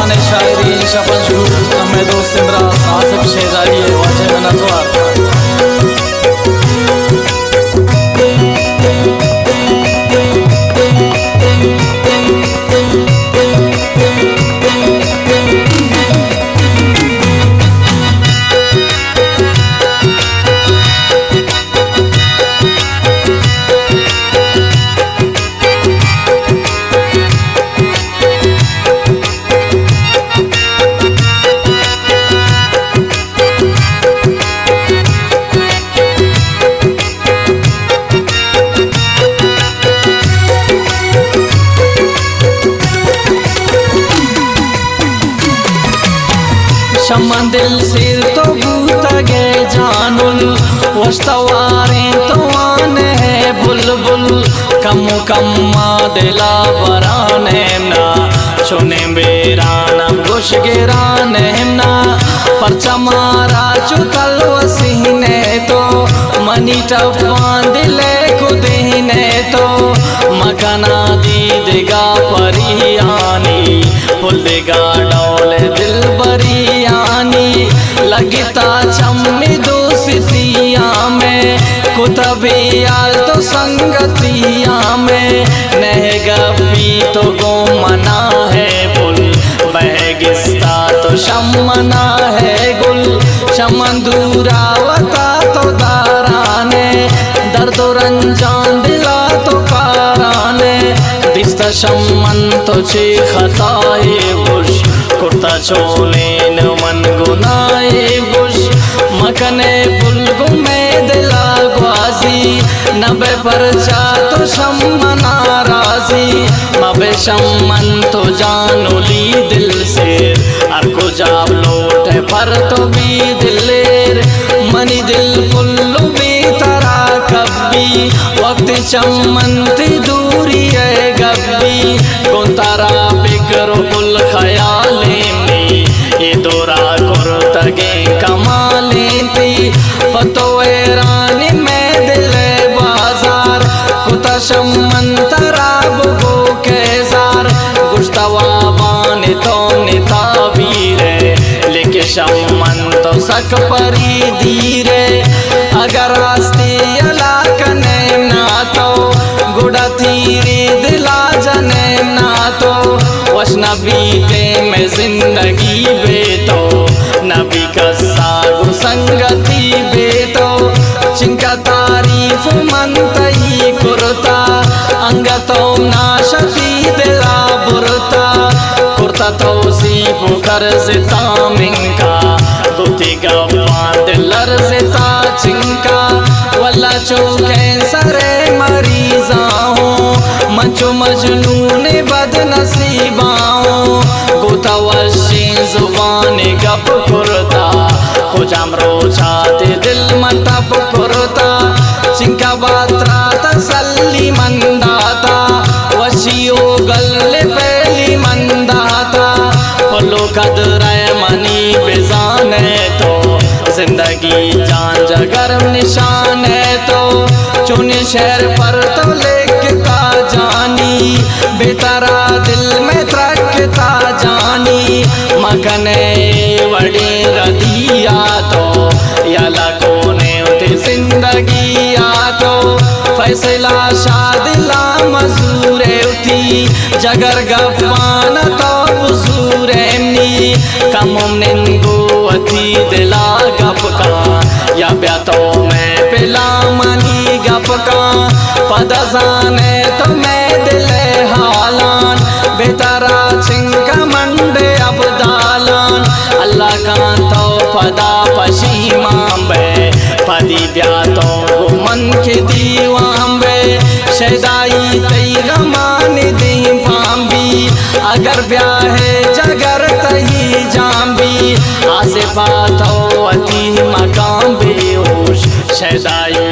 शान शायरी शपन शुरू मैं दोस्त इमरान आसिफ शेजारी है वाचे में नतवार शम्मा दिल सिर तो बूता गे जानुल वस्तवारे तो आने है बुलबुल कमु कम्मा दिला बराने ना चुने बेराना गुश गिराने ना परचा मारा चुकल वसीने तो मनी टपान दिले को देने तो मकाना दी देगा परियानी फुल देगा डोले दिल बरियानी लगता चम्मी दोस्तिया में कुतबियाल तो संगतिया में नह गपी तो गो मना है बुल बहगिस्ता तो शमना है गुल शमंदूरावता तो दाराने दर्द रंजान दिला तो काराने दिस्ता शमन तो चे खताए बुश कुर्ता चोले न मन गुनाए बुश मकने बुलगु में दिला ग्वाजी नबे परचा तो शमना राजी मबे शमन तो जानोली दिल से अर को जाब लोटे पर तो भी दिलेर मनी दिल पुल्लु भी तरा कब्बी वक्त चमनती दूरी है गब्बी गुंतारा बिकरो बुल खयाले में ये दोरा कुर्तगे कमाले थी पतोए रानी में दिले बाजार कुता शमंतरा बुगो केजार गुश्तवा बाने तो निता वीरे लेके शमन तो सक परी धीरे अगर रास्ते अला कने ना तो गुड़ा थीरे दिला जने ना तो वश नबी ते में जिंदगी बेतो नबी का सागु संगति बेतो चिंका तारीफ मनतई कुर्ता अंगतो नाशती दिला बुरता कुर्ता तो सीप कर जिता मिंका दुती गप्पा दिलर जिता चिंका वल्ला चौके सरे मरीजा हो मचो मजनून बदनसीबा हो गोतावशी जुबान गप कुर्ता खुजाम रोचाते दिल मतब कुर्ता चिंका बात्रा तसल्ली मंदाता वशियो गल्ले पहली मंदाता पलो कदर मनी बेजाने तो जिंदगी जान जगरम निशान है तो चुने शहर पर तो लेके का जानी बेतारा दिल में त्रकता जानी मकने वड़ी रदिया तो याला कोने उठे जिंदगी आ तो फैसला शादिला मजूरे उठी जगर गप्पान तो बुजूरे नी कमुम निंगो अथी दिला गप का या ब्यातो मैं पिला मनी गप का पदजाने तो मैं दिले हालान बेतारा चिंका मंडे अब दालान अल्लाह का तो पदा पशीमां बे पदी ब्यातो मन के दीवां बे शैदाई तई गमान दी पांबी अगर ब्याहे जगर तही जांबी आसे पातो अती मकाम बेहोश शैदाई